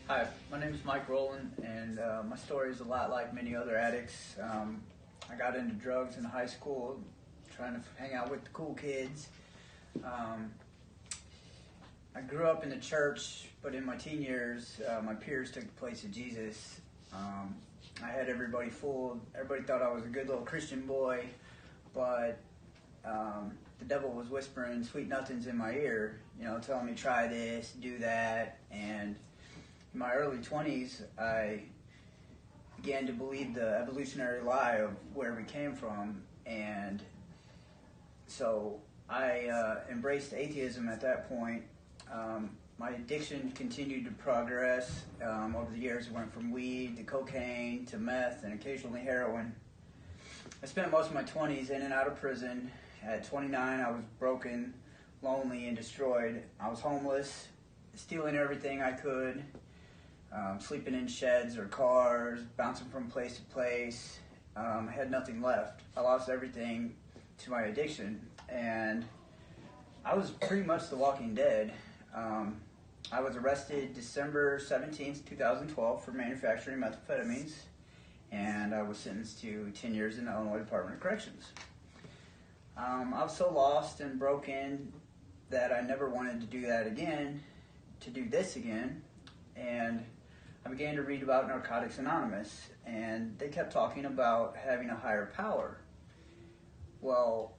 Hi, my name is Mike Rowland, and my story is a lot like many other addicts. I got into drugs in high school, trying to hang out with the cool kids. I grew up in the church, but in my teen years, my peers took the place of Jesus. I had everybody fooled. Everybody thought I was a good little Christian boy, but the devil was whispering sweet nothings in my ear, telling me try this, do that, and in my early 20s, I began to believe the evolutionary lie of where we came from, and so I embraced atheism at that point. My addiction continued to progress. Over the years, it went from weed to cocaine to meth and occasionally heroin. I spent most of my 20s in and out of prison. At 29, I was broken, lonely, and destroyed. I was homeless, stealing everything I could. Sleeping in sheds or cars, bouncing from place to place. I had nothing left. I lost everything to my addiction, and I was pretty much the walking dead. I was arrested December 17th, 2012 for manufacturing methamphetamines, and I was sentenced to 10 years in the Illinois Department of Corrections. I was so lost and broken that I never wanted to do that again, to do this again, and I began to read about Narcotics Anonymous, and they kept talking about having a higher power. Well,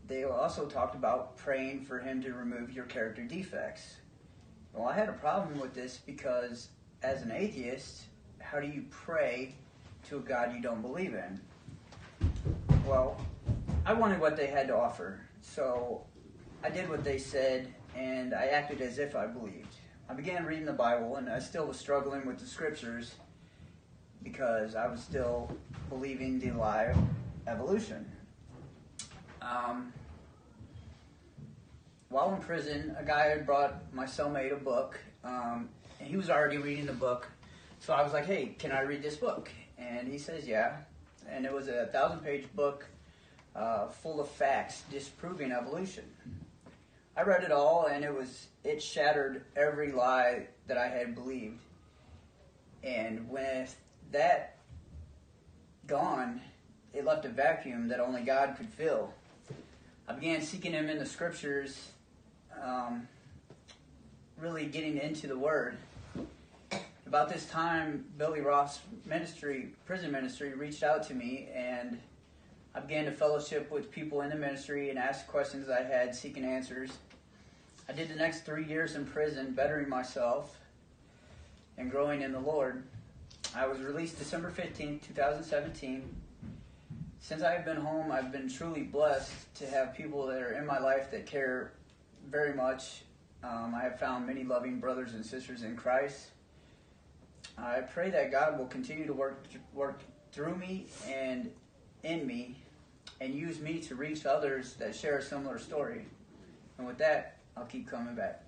they also talked about praying for him to remove your character defects. Well, I had a problem with this because as an atheist, how do you pray to a God you don't believe in? Well, I wanted what they had to offer, so I did what they said, and I acted as if I believed. I began reading the Bible, and I still was struggling with the scriptures because I was still believing the lie of evolution. While in prison, a guy had brought my cellmate a book, and he was already reading the book. So I was like, hey, can I read this book? And he says, yeah. And it was a 1,000-page book full of facts disproving evolution. I read it all, and it shattered every lie that I had believed. And with that gone, it left a vacuum that only God could fill. I began seeking Him in the Scriptures, really getting into the Word. About this time, Billy Roth's prison ministry, reached out to me, and I began to fellowship with people in the ministry and ask questions I had, seeking answers. I did the next 3 years in prison, bettering myself and growing in the Lord. I was released December 15th, 2017. Since I have been home, I've been truly blessed to have people that are in my life that care very much. I have found many loving brothers and sisters in Christ. I pray that God will continue to work through me and in me and use me to reach others that share a similar story. And with that, I'll keep coming back.